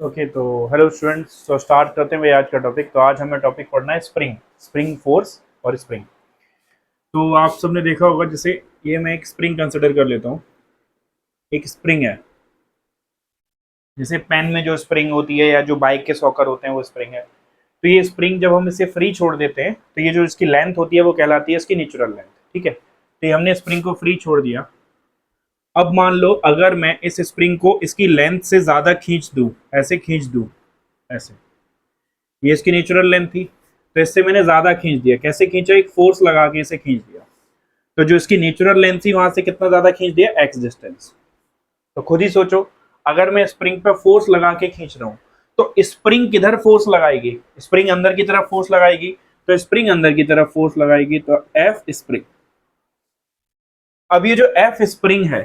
Okay तो hello students, तो start करते हैं भाई आज का टॉपिक। तो आज हमें टॉपिक पढ़ना है स्प्रिंग फोर्स और स्प्रिंग। तो आप सबने देखा होगा, जैसे ये मैं एक स्प्रिंग कंसिडर कर लेता हूँ। एक स्प्रिंग है, जैसे पेन में जो स्प्रिंग होती है या जो बाइक के सॉकर होते हैं वो स्प्रिंग है। तो ये स्प्रिंग जब हम इसे फ्री छोड़ देते हैं तो ये जो इसकी लेंथ होती है वो कहलाती है इसकी नेचुरल लेंथ। ठीक है, तो ये हमने स्प्रिंग को फ्री छोड़ दिया। अब मान लो अगर मैं इस स्प्रिंग को इसकी लेंथ से ज़्यादा खींच दूँ, ऐसे खींच दूँ, ऐसे, ये इसकी नेचुरल लेंथ थी, तो इससे मैंने ज्यादा खींच दिया। कैसे खींचा? एक फोर्स लगा के इसे खींच दिया। तो जो इसकी नेचुरल लेंथ थी वहां से कितना ज्यादा खींच दिया? X distance. तो खुद ही सोचो, अगर मैं स्प्रिंग पर फोर्स लगा के खींच रहा हूं तो स्प्रिंग किधर फोर्स लगाएगी? स्प्रिंग अंदर की तरफ फोर्स लगाएगी, तो स्प्रिंग अंदर की तरफ फोर्स लगाएगी, तो एफ स्प्रिंग। अब ये जो एफ स्प्रिंग है,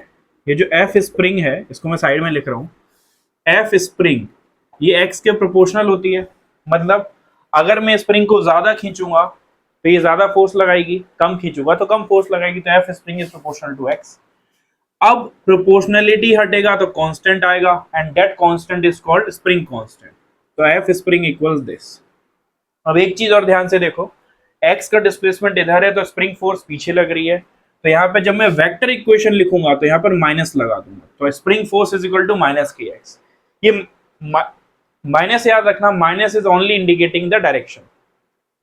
ये जो एफ स्प्रिंग है, इसको मैं साइड में लिख रहा हूं। एफ स्प्रिंग ये एक्स के प्रोपोर्शनल होती है। मतलब अगर मैं स्प्रिंग को ज्यादा खींचूंगा तो ये ज्यादा फोर्स लगाएगी, कम खींचूंगा तो कम फोर्स लगाएगी। तो F spring is proportional to X. अब प्रोपोर्शनलिटी हटेगा तो कांस्टेंट आएगा, and that constant is called spring constant. तो एफ स्प्रिंग इक्वल्स दिस। अब एक चीज और ध्यान से देखो, एक्स का डिस्प्लेसमेंट इधर है तो स्प्रिंग फोर्स पीछे लग रही है। तो यहाँ पे जब मैं वेक्टर इक्वेशन लिखूंगा तो यहाँ पर माइनस लगा दूंगा, तो spring force is equal to minus k x. ये माइनस याद रखना, minus is only indicating the direction.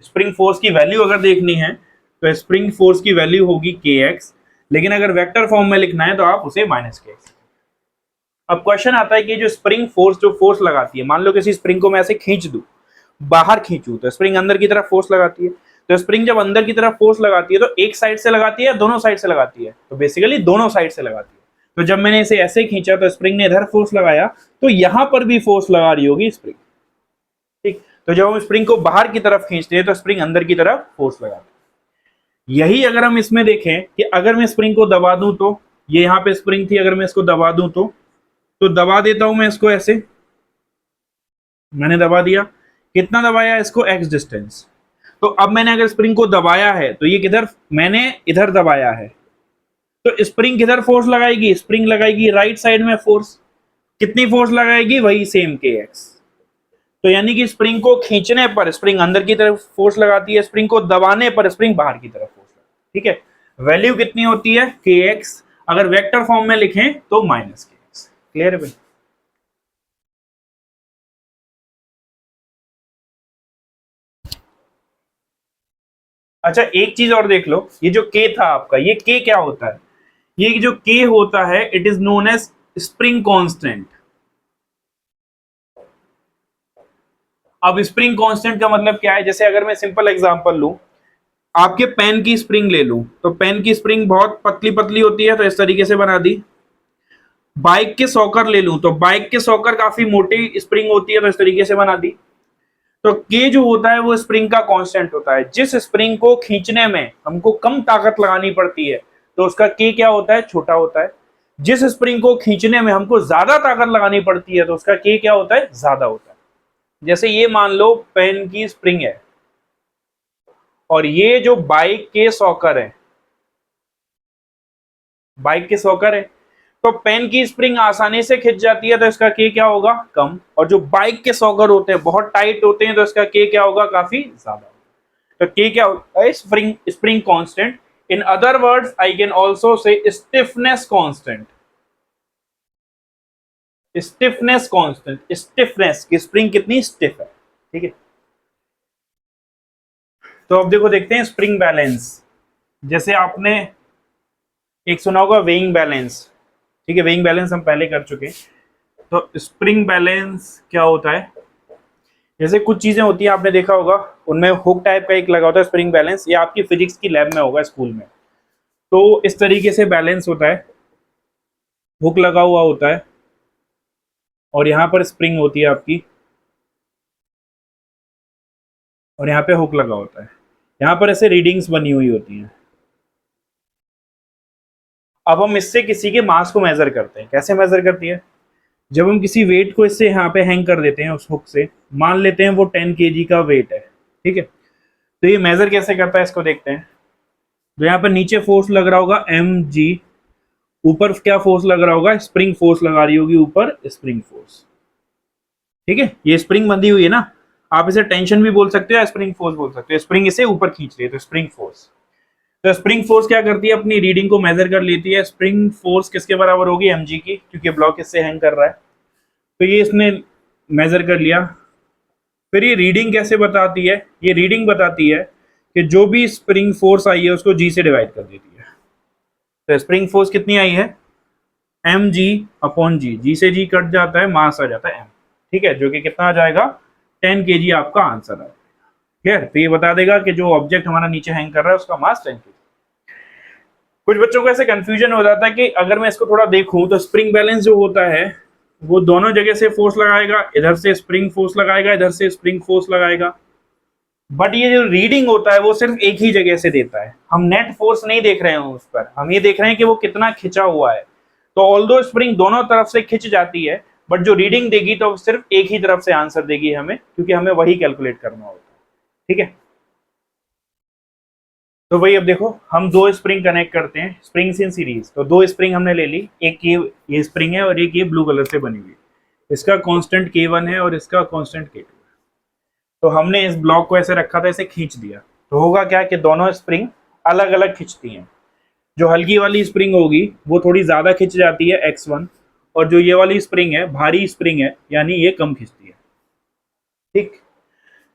Spring force की वैल्यू अगर देखनी है तो स्प्रिंग फोर्स की वैल्यू होगी के एक्स, लेकिन अगर वेक्टर फॉर्म में लिखना है तो आप उसे माइनस के एक्स। अब क्वेश्चन आता है कि जो स्प्रिंग फोर्स जो फोर्स लगाती है, मान लो किसी स्प्रिंग को मैं ऐसे खींच दूं, बाहर खींचूं, तो स्प्रिंग अंदर की तरफ फोर्स लगाती है। तो स्प्रिंग जब अंदर की तरफ फोर्स लगाती है तो एक साइड से लगाती है या दोनों साइड से लगाती है? तो बेसिकली दोनों साइड से लगाती है। तो जब मैंने इसे ऐसे खींचा तो स्प्रिंग ने इधर फोर्स लगाया, तो यहां पर भी फोर्स लगा रही होगी स्प्रिंग। ठीक, तो जब हम स्प्रिंग को बाहर की तरफ खींचते हैं तो स्प्रिंग अंदर की तरफ फोर्स लगाती है। यही अगर हम इसमें देखें कि अगर मैं स्प्रिंग को दबा दूं, तो ये यहां पे स्प्रिंग थी, अगर मैं इसको दबा दूं तो दबा देता हूं मैं इसको ऐसे, मैंने दबा दिया। कितना दबाया? इसको एक्स डिस्टेंस। तो अब मैंने अगर स्प्रिंग को दबाया है तो ये किधर? मैंने इधर दबाया है, तो स्प्रिंग किधर फोर्स लगाएगी? स्प्रिंग लगाएगी राइट साइड में फोर्स। कितनी फोर्स लगाएगी? वही सेम के एक्स। तो यानी कि स्प्रिंग को खींचने पर स्प्रिंग अंदर की तरफ फोर्स लगाती है, स्प्रिंग को दबाने पर स्प्रिंग बाहर की तरफ फोर्स लगाती है। ठीक है, वैल्यू कितनी होती है? के एक्स। अगर वेक्टर फॉर्म में लिखें तो माइनस के एक्स। क्लियर है भाई? अच्छा, एक चीज और देख लो, ये जो के था आपका, ये के क्या होता है? ये जो के होता है, it is known as spring constant. अब स्प्रिंग कांस्टेंट का मतलब क्या है? जैसे अगर मैं सिंपल एग्जांपल लूं, आपके पेन की स्प्रिंग ले लूं, तो पेन की स्प्रिंग बहुत पतली पतली होती है, तो इस तरीके से बना दी। बाइक के सॉकर ले लूं तो बाइक के सॉकर काफी मोटी स्प्रिंग होती है, तो इस तरीके से बना दी। तो के जो होता है वो स्प्रिंग का कांस्टेंट होता है। जिस स्प्रिंग को खींचने में हमको कम ताकत लगानी पड़ती है तो उसका के क्या होता है? छोटा होता है। जिस स्प्रिंग को खींचने में हमको ज्यादा ताकत लगानी पड़ती है तो उसका के क्या होता है? ज्यादा होता है। जैसे ये मान लो पेन की स्प्रिंग है और ये जो बाइक के सॉकर है, बाइक के सॉकर है, तो पेन की स्प्रिंग आसानी से खिंच जाती है तो इसका के क्या होगा? कम। और जो बाइक के सॉकर होते हैं बहुत टाइट होते हैं तो इसका के क्या होगा? काफी ज्यादा। तो के क्या होता है? Spring spring constant. In other words I can also say stiffness constant. Stiffness constant, stiffness की स्प्रिंग कितनी स्टिफ है। ठीक है, तो अब देखो, देखते हैं स्प्रिंग बैलेंस। जैसे आपने एक सुना होगा वेइंग बैलेंस। ठीक है, वेइंग बैलेंस हम पहले कर चुके हैं। तो स्प्रिंग बैलेंस क्या होता है? जैसे कुछ चीजें होती हैं, आपने देखा होगा, उनमें हुक टाइप का एक लगा होता है स्प्रिंग बैलेंस। ये आपकी फिजिक्स की लैब में होगा, स्कूल में। तो इस तरीके से बैलेंस होता है, हुक लगा हुआ होता है और यहाँ पर स्प्रिंग होती है आपकी, और यहाँ पे हुक लगा होता है। यहाँ पर ऐसे रीडिंग्स बनी हुई होती हैं। अब हम इससे किसी के मास को मेजर करते हैं। कैसे मेजर करती है? जब हम किसी वेट को इससे यहाँ पे हैंग कर देते हैं उस हुक से, मान लेते हैं वो 10 kg का वेट है। ठीक है, तो ये मेजर कैसे करता है इसको देखते हैं। तो यहाँ पर नीचे फोर्स लग रहा होगा mg, ऊपर क्या फोर्स लग रहा होगा? स्प्रिंग फोर्स लगा रही होगी ऊपर, स्प्रिंग फोर्स। ठीक है, ये स्प्रिंग बंधी हुई है ना, आप इसे टेंशन भी बोल सकते हो या स्प्रिंग फोर्स बोल सकते हो। स्प्रिंग इसे ऊपर खींच रही है तो स्प्रिंग फोर्स। तो स्प्रिंग फोर्स क्या करती है, अपनी रीडिंग को मेजर कर लेती है। स्प्रिंग फोर्स किसके बराबर होगी, mg की, क्योंकि ब्लॉक इससे हैंग कर रहा है। तो ये इसने मेजर कर लिया। फिर ये रीडिंग कैसे बताती है, ये रीडिंग बताती है कि जो भी स्प्रिंग फोर्स आई है उसको जी से डिवाइड कर देती है। तो स्प्रिंग फोर्स कितनी आई है, एम जी अपॉन जी, जी से जी कट जाता है, मास आ जाता है एम, ठीक है, जो कि कितना आ जाएगा 10 kg आपका आंसर है। क्लियर। तो ये बता देगा कि जो ऑब्जेक्ट हमारा नीचे हैंग कर रहा है उसका मास 10 kg। कुछ बच्चों को ऐसे कंफ्यूजन हो जाता है कि अगर मैं इसको थोड़ा देखूं तो स्प्रिंग बैलेंस जो होता है वो दोनों जगह से फोर्स लगाएगा, इधर से स्प्रिंग फोर्स लगाएगा, इधर से स्प्रिंग फोर्स लगाएगा, बट ये जो रीडिंग होता है वो सिर्फ एक ही जगह से देता है। हम नेट फोर्स नहीं देख रहे हैं उस पर, हम ये देख रहे हैं कि वो कितना खिंचा हुआ है। तो ऑल्दो स्प्रिंग दोनों तरफ से खिंच जाती है, बट जो रीडिंग देगी तो सिर्फ एक ही तरफ से आंसर देगी हमें, क्योंकि हमें वही कैलकुलेट करना होता है। ठीक है, तो भाई अब देखो हम दो स्प्रिंग कनेक्ट करते हैं, स्प्रिंग्स इन सीरीज। तो दो स्प्रिंग हमने ले ली, एक ये स्प्रिंग है और एक ये ब्लू कलर से बनी हुई, इसका कांस्टेंट K1 है और इसका कांस्टेंट K2 है। तो हमने इस ब्लॉक को ऐसे रखा था, इसे खींच दिया, तो होगा क्या कि दोनों स्प्रिंग अलग अलग खींचती हैं। जो हल्की वाली स्प्रिंग होगी वो थोड़ी ज्यादा खिंच जाती है x1, और जो ये वाली स्प्रिंग है, भारी स्प्रिंग है, यानी ये कम खिंचती है। ठीक,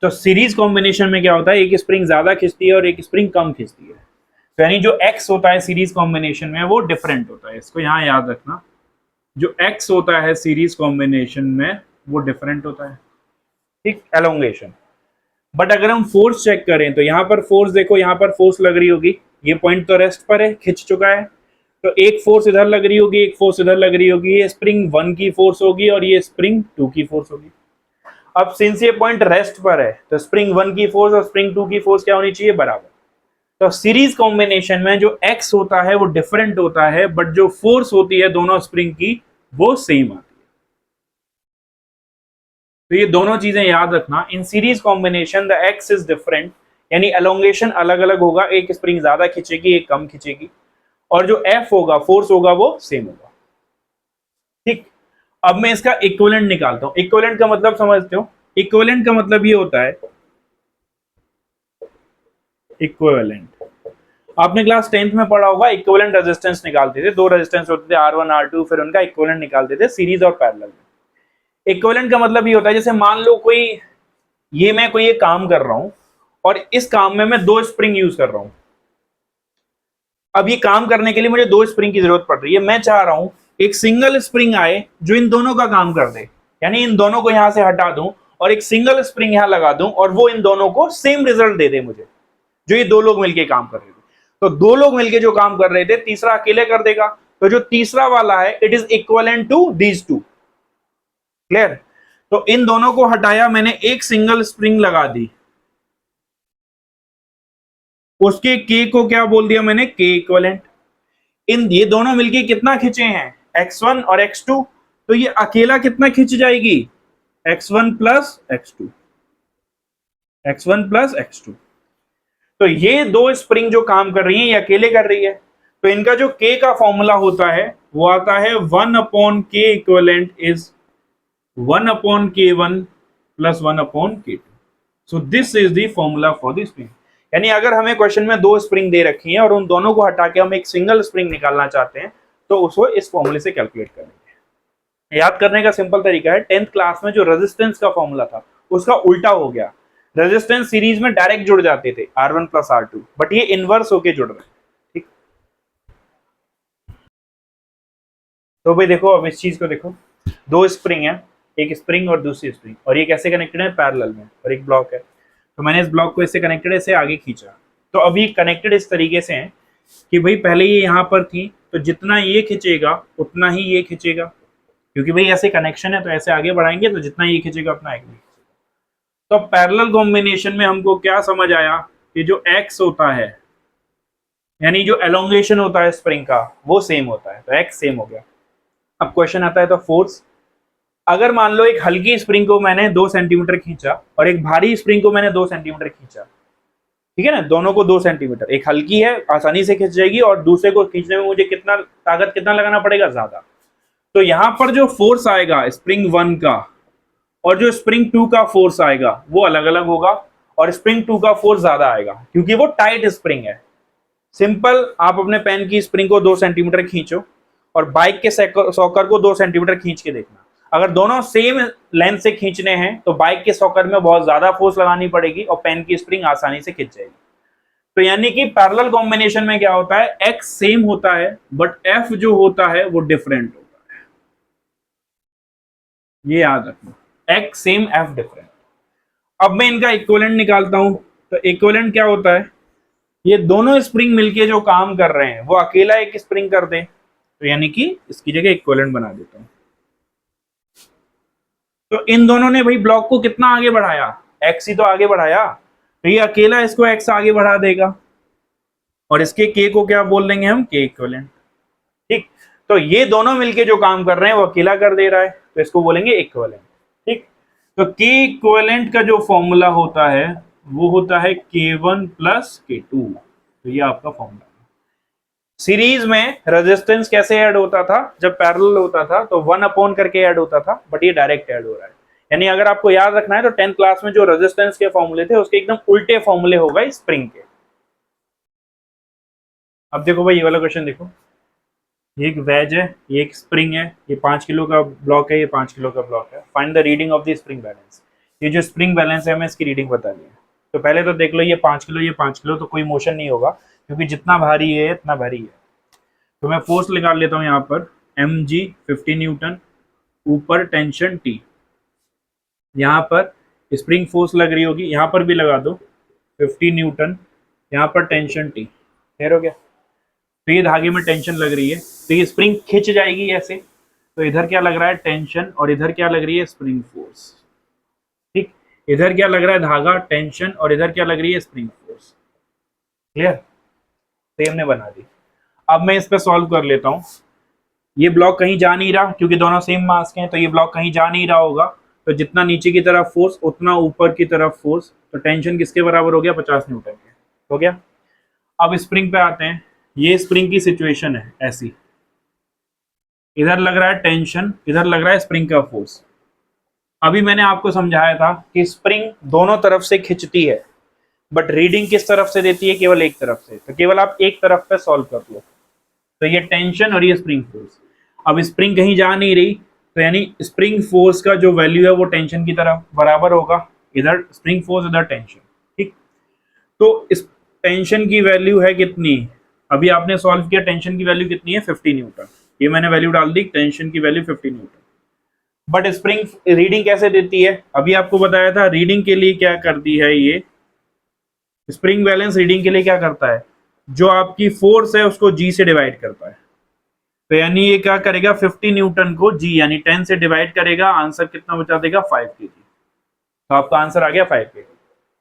तो सीरीज कॉम्बिनेशन में क्या होता है, एक स्प्रिंग ज्यादा खिंचती है और एक स्प्रिंग कम खिंचती है। तो यानी जो x होता है सीरीज कॉम्बिनेशन में वो डिफरेंट होता है, इसको यहाँ याद रखना। जो x होता है सीरीज कॉम्बिनेशन में वो डिफरेंट होता है, ठीक, एलोंगेशन। बट अगर हम फोर्स चेक करें तो यहाँ पर फोर्स देखो, यहाँ पर फोर्स लग रही होगी, ये पॉइंट तो रेस्ट पर है, खिंच चुका है, तो एक फोर्स इधर लग रही होगी, एक फोर्स इधर लग रही होगी, ये स्प्रिंग 1 की फोर्स होगी और ये स्प्रिंग 2 की फोर्स होगी। अब सिंस ये पॉइंट रेस्ट पर है तो स्प्रिंग 1 की फोर्स और स्प्रिंग 2 की फोर्स क्या होनी चाहिए, बराबर। तो सीरीज कॉम्बिनेशन में जो x होता है वो डिफरेंट होता है, बट जो फोर्स होती है दोनों स्प्रिंग की वो सेम आती है। तो ये दोनों चीजें याद रखना, in series combination the x is different, यानी एलोंगेशन अलग अलग होगा, एक स्प्रिंग ज्यादा खींचेगी एक कम खींचेगी, और जो F होगा, फोर्स होगा, वो सेम होगा। ठीक, अब मैं इसका इक्विवेलेंट निकालता हूं। इक्विवेलेंट का मतलब समझते हो, इक्विवेलेंट का मतलब ये होता है, इक्विवेलेंट आपने क्लास 10th में पढ़ा होगा, इक्विवेलेंट रेजिस्टेंस निकालते थे, दो रेजिस्टेंस होते थे R1 R2, फिर उनका इक्विवेलेंट निकालते थे सीरीज और पैरेलल में। इक्विवेलेंट का मतलब ये होता है, जैसे मान लो मैं कोई काम कर रहा हूं और इस काम में मैं दो स्प्रिंग यूज कर रहा हूं। अब ये काम करने के लिए मुझे दो स्प्रिंग की जरूरत पड़ रही है, मैं चाह रहा हूं एक सिंगल स्प्रिंग आए जो इन दोनों का काम कर दे, यानी इन दोनों को यहां से हटा दूं और एक सिंगल स्प्रिंग यहां लगा दूं और वो इन दोनों को सेम रिजल्ट दे दे मुझे, जो ये दो लोग मिलके काम कर रहे थे। तो दो लोग मिलके जो काम कर रहे थे, तीसरा अकेले कर देगा, तो जो तीसरा वाला है it is equivalent to these two. Clear. तो इन दोनों को हटाया मैंने, एक सिंगल स्प्रिंग लगा दी, उसके के को क्या बोल दिया मैंने, के इक्विवेलेंट। इन ये दोनों मिलके कितना खींचे हैं, x1 और x2, तो ये अकेला कितना खींच जाएगी, x1 plus x2, x1 plus x2। तो ये दो स्प्रिंग जो काम कर रही है ये अकेले कर रही है, तो इनका जो k का फॉर्मूला होता है वो आता है 1/k equivalent is 1/k1 plus 1/k2। So this is the formula for the spring. यानी अगर हमें क्वेश्चन में दो स्प्रिंग दे रखी है और उन दोनों को हटा के हम एक सिंगल स्प्रिंग निकालना चाहते हैं तो उसको इस फॉर्मूले से कैलकुलेट करेंगे। याद करने का सिंपल तरीका है, 10th क्लास में जो रेजिस्टेंस का फॉर्मूला था उसका उल्टा हो गया। रेजिस्टेंस सीरीज में डायरेक्ट जुड़ जाते थे R1 प्लस R2, बट ये इनवर्स होके जुड़ रहे हैं। ठीक, तो भाई देखो, अब इस चीज को देखो, दो स्प्रिंग है, एक स्प्रिंग और दूसरी स्प्रिंग, और ये कैसे कनेक्टेड है, पैरेलल में, और एक ब्लॉक है। तो मैंने इस ब्लॉक को इससे कनेक्टेड है, इसे आगे खींचा, तो अभी कनेक्टेड इस तरीके से है कि भाई पहले ये यहाँ पर थी, तो जितना ये खींचेगा उतना ही ये खींचेगा, क्योंकि भाई ऐसे कनेक्शन है, तो ऐसे आगे बढ़ाएंगे तो जितना ये खींचेगा उतना आगे खींचेगा। तो पैरेलल कॉम्बिनेशन में हमको क्या समझ आया कि जो x होता है, यानी जो एलोंगेशन होता है स्प्रिंग का, वो सेम होता है, तो x सेम हो गया। अब क्वेश्चन आता है तो फोर्स, अगर मान लो एक हल्की स्प्रिंग को मैंने 2 सेंटीमीटर खींचा और एक भारी स्प्रिंग को मैंने 2 सेंटीमीटर खींचा, ठीक है ना, दोनों को 2 सेंटीमीटर, एक हल्की है आसानी से खींच जाएगी और दूसरे को खींचने में मुझे ताकत कितना लगाना पड़ेगा, ज्यादा। तो यहां पर जो फोर्स आएगा स्प्रिंग 1 का और जो स्प्रिंग 2 का फोर्स आएगा वो अलग अलग होगा, और स्प्रिंग 2 का फोर्स ज्यादा आएगा क्योंकि वो टाइट स्प्रिंग है। सिंपल, आप अपने पेन की स्प्रिंग को 2 सेंटीमीटर खींचो और बाइक के सॉकर को 2 सेंटीमीटर खींच के देखना। अगर दोनों सेम लेंथ से खींचने हैं तो बाइक के सॉकर में बहुत ज्यादा फोर्स लगानी पड़ेगी और पेन की स्प्रिंग आसानी से खिंच जाएगी। तो यानी कि पैरेलल कॉम्बिनेशन में क्या होता है, एक्स सेम होता है बट एफ जो होता है वो डिफरेंट होता है। ये याद रखना, एक्स सेम एफ डिफरेंट। अब मैं इनका इक्विवेलेंट निकालता हूं, तो इक्विवेलेंट क्या होता है, ये दोनों स्प्रिंग मिलके जो काम कर रहे हैं वो अकेला एक स्प्रिंग कर दे, तो यानी कि इसकी जगह इक्विवेलेंट बना देता हूं। तो इन दोनों ने भाई ब्लॉक को कितना आगे बढ़ाया, एक्स ही तो आगे बढ़ाया, तो ये अकेला इसको एक्स आगे बढ़ा देगा और इसके के को क्या बोल देंगे हम, के इक्विवेलेंट। ठीक, तो ये दोनों मिलके जो काम कर रहे हैं वो अकेला कर दे रहा है, तो इसको बोलेंगे इक्विवेलेंट। ठीक, तो के इक्विवेलेंट का जो फॉर्मूला होता है वो होता है K1 प्लस K2। तो ये आपका फॉर्मूला। सीरीज में रेजिस्टेंस कैसे ऐड होता था, जब पैरेलल होता था तो 1 अपॉन करके ऐड होता था, बट ये डायरेक्ट ऐड हो रहा है। यानी अगर आपको याद रखना है तो 10th क्लास में जो रेजिस्टेंस के फॉर्मूले थे उसके एकदम उल्टे फॉर्मूले हो गए स्प्रिंग के। अब देखो भाई, ये वाला क्वेश्चन देखो, ये एक वेज है, ये एक स्प्रिंग है, ये 5 किलो का ब्लॉक है, ये 5 किलो का ब्लॉक है। Find the reading of the spring balance. ये जो स्प्रिंग बैलेंस है हमें इसकी रीडिंग बतानी है। तो पहले तो देख लो, ये 5 किलो, ये 5 किलो, तो कोई मोशन नहीं होगा क्योंकि जितना भारी है इतना भारी है। तो मैं फोर्स निकाल लेता हूं यहाँ पर, mg 50 न्यूटन, ऊपर टेंशन T। यहाँ पर स्प्रिंग फोर्स लग रही होगी, यहाँ पर भी लगा दो 50 न्यूटन, यहाँ पर टेंशन T। क्लियर हो गया? तो ये धागे में टेंशन लग रही है तो ये स्प्रिंग खिंच जाएगी ऐसे, तो इधर क्या लग रहा है, टेंशन, और इधर क्या लग रही है, स्प्रिंग फोर्स। ठीक, इधर क्या लग रहा है, धागा, टेंशन, और इधर क्या लग रही है, स्प्रिंग फोर्स। क्लियर? तो ये हमने बना दी। अब मैं इस पे सॉल्व कर लेता हूं। ये ब्लॉक कहीं जा नहीं रहा क्योंकि दोनों सेम मास के हैं, तो ये ब्लॉक कहीं जा नहीं रहा होगा, तो जितना नीचे की तरफ फोर्स उतना ऊपर की तरफ फोर्स, तो टेंशन किसके बराबर हो गया, 50 न्यूटन के। हो गया? अब स्प्रिंग पे आते हैं। ये स्प्रिंग की सिचुएशन है ऐसी, इधर लग रहा है टेंशन, इधर लग रहा है स्प्रिंग का फोर्स। अभी मैंने आपको समझाया था कि स्प्रिंग दोनों तरफ से खिंचती है बट रीडिंग किस तरफ से देती है, केवल एक तरफ से। तो केवल आप एक तरफ पे सॉल्व कर लो। तो ये टेंशन और ये स्प्रिंग फोर्स। अब स्प्रिंग कहीं जा नहीं रही, तो यानी स्प्रिंग फोर्स का जो वैल्यू है वो टेंशन की तरफ बराबर होगा, इधर स्प्रिंग फोर्स इधर टेंशन। ठीक, तो इस टेंशन की वैल्यू है कितनी, अभी आपने सॉल्व किया, टेंशन की वैल्यू कितनी है, 50 न्यूटन। ये मैंने वैल्यू डाल दी, टेंशन की value 50 Newton. But spring reading कैसे देती है, अभी आपको बताया था, रीडिंग के लिए क्या करती है, ये स्प्रिंग बैलेंस रीडिंग के लिए क्या करता है, जो आपकी फोर्स है उसको जी से डिवाइड करता है। तो यानी ये क्या करेगा, 50 न्यूटन को जी यानी 10 से डिवाइड करेगा, आंसर कितना बचा देगा, 5 kg। तो आपका आंसर आ गया 5 kg।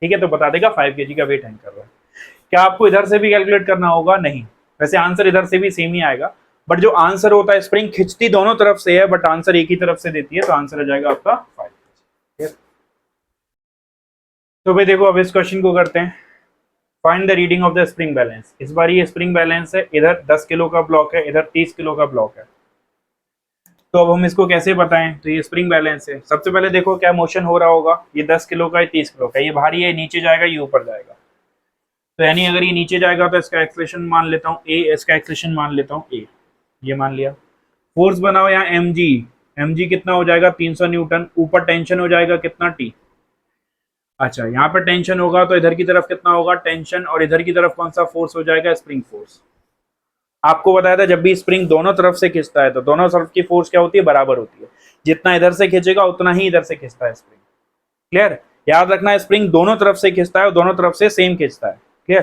ठीक है, तो बता देगा 5 kg का वेट हैंग कर रहा है। क्या आपको इधर से भी कैलकुलेट करना होगा, नहीं, वैसे आंसर इधर से भी सेम ही आएगा, बट जो आंसर होता है, स्प्रिंग खिंचती दोनों तरफ से है बट आंसर एक ही तरफ से देती है, तो आंसर आ जाएगा आपका 5 kg। तो भाई देखो, अब इस क्वेश्चन को करते हैं, find the reading of the spring balance. इस बार ये स्प्रिंग बैलेंस है, इधर 10 किलो का ब्लॉक है, इधर 30 किलो का ब्लॉक है। तो अब हम इसको कैसे बताएं, तो ये स्प्रिंग बैलेंस है। सबसे पहले देखो क्या मोशन हो रहा होगा, ये 10 किलो का है, 30 किलो का, ये भारी है, नीचे जाएगा, ये ऊपर जाएगा। तो यानी अगर ये नीचे जाएगा तो इसका एक्सेलरेशन मान लेता हूँ ए, इसका एक्सेलरेशन मान लेता हूँ ए, ये मान लिया। फोर्स बनाओ यहाँ mg कितना हो जाएगा, 300 न्यूटन, ऊपर टेंशन हो जाएगा कितना, टी। अच्छा, यहाँ पर टेंशन होगा तो इधर की तरफ कितना होगा, टेंशन, और इधर की तरफ कौन सा फोर्स हो जाएगा, स्प्रिंग फोर्स। आपको बताया था जब भी स्प्रिंग दोनों तरफ से खींचता है तो दोनों तरफ की फोर्स क्या होती है, बराबर होती है। जितना इधर से खींचेगा उतना ही इधर से खींचता है स्प्रिंग। क्लियर? याद रखना है, स्प्रिंग दोनों तरफ से खींचता है और दोनों तरफ से सेम खींचता है। क्लियर?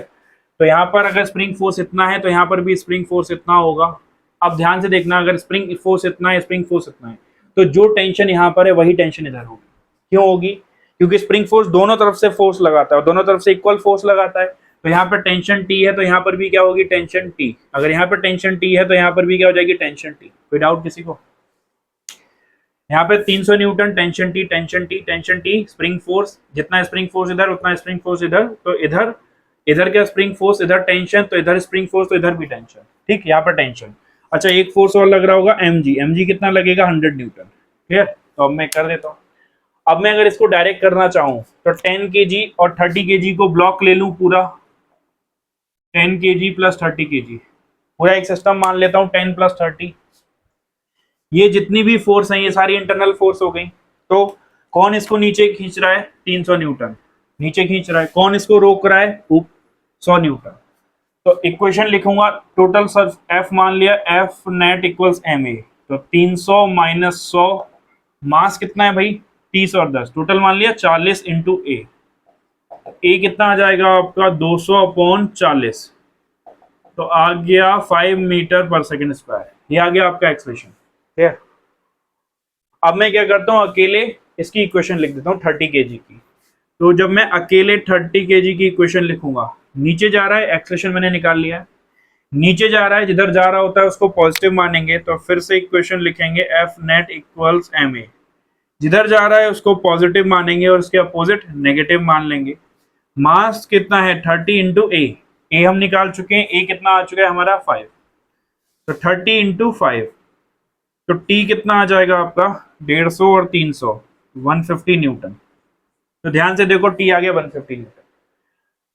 तो यहाँ पर अगर स्प्रिंग फोर्स इतना है तो यहाँ पर भी स्प्रिंग फोर्स इतना होगा। अब ध्यान से देखना, अगर स्प्रिंग फोर्स इतना है, स्प्रिंग फोर्स इतना है, तो जो टेंशन यहाँ पर है वही टेंशन इधर होगी। क्यों होगी? क्योंकि स्प्रिंग फोर्स दोनों तरफ से फोर्स लगाता है, दोनों तरफ से इक्वल फोर्स लगाता है। तो यहाँ पर टेंशन टी है तो यहाँ पर भी क्या होगी, टेंशन टी। अगर यहाँ पर टेंशन टी है तो यहाँ पर भी क्या हो जाएगी, टेंशन टी। कोई डाउट किसी को? यहाँ पे 300 Newton, tension T, tension T, tension T, spring force, जितना स्प्रिंग फोर्स इधर उतना स्प्रिंग फोर्स इधर, तो इधर इधर क्या स्प्रिंग फोर्स, इधर टेंशन, तो इधर स्प्रिंग फोर्स, तो इधर भी टेंशन। ठीक, यहाँ पर टेंशन। अच्छा, एक फोर्स और लग रहा होगा mg कितना लगेगा, 100 न्यूटन। क्लियर? तो अब मैं कर देता हूँ। अब मैं अगर इसको डायरेक्ट करना चाहूं तो 10 kg और 30 kg को ब्लॉक ले लूं पूरा, 10 kg प्लस 30 kg पूरा एक सिस्टम मान लेता हूं, 10 प्लस 30। ये जितनी भी फोर्स है ये सारी इंटरनल फोर्स हो गई। तो कौन इसको नीचे खींच रहा है? 300 न्यूटन नीचे खींच रहा है। कौन इसको रोक रहा है? 100 न्यूटन। तो इक्वेशन लिखूंगा, टोटल सर एफ मान लिया, F net equals M A. तो 300 माइनस 100, मास कितना है भाई? 30 और 10, टोटल मान लिया 40 इंटू ए। ए कितना आ जाएगा आपका? 200 अपॉन 40, तो आ गया 5 मीटर पर सेकेंड स्क्वायर। ये आ गया आपका एक्सप्रेशन। ठीक है, अब मैं क्या करता हूँ, अकेले इसकी इक्वेशन लिख देता हूँ 30 kg की। तो जब मैं अकेले 30 kg की इक्वेशन लिखूंगा, नीचे जा रहा है, एक्सप्रेशन मैंने निकाल लिया है, नीचे जा रहा है, जिधर जा रहा होता है उसको पॉजिटिव मानेंगे, तो फिर से इक्वेशन लिखेंगे F net equals M a. जिधर जा रहा है उसको पॉजिटिव मानेंगे और उसके अपोजिट नेगेटिव मान लेंगे। मास कितना है? 30 इंटू ए। ए हम निकाल चुके हैं, ए कितना आ चुका है हमारा? 5। तो 30 इंटू 5, तो टी कितना आ जाएगा आपका? 150 और 300, 150 न्यूटन। तो ध्यान से देखो, टी आ गया 150 न्यूटन।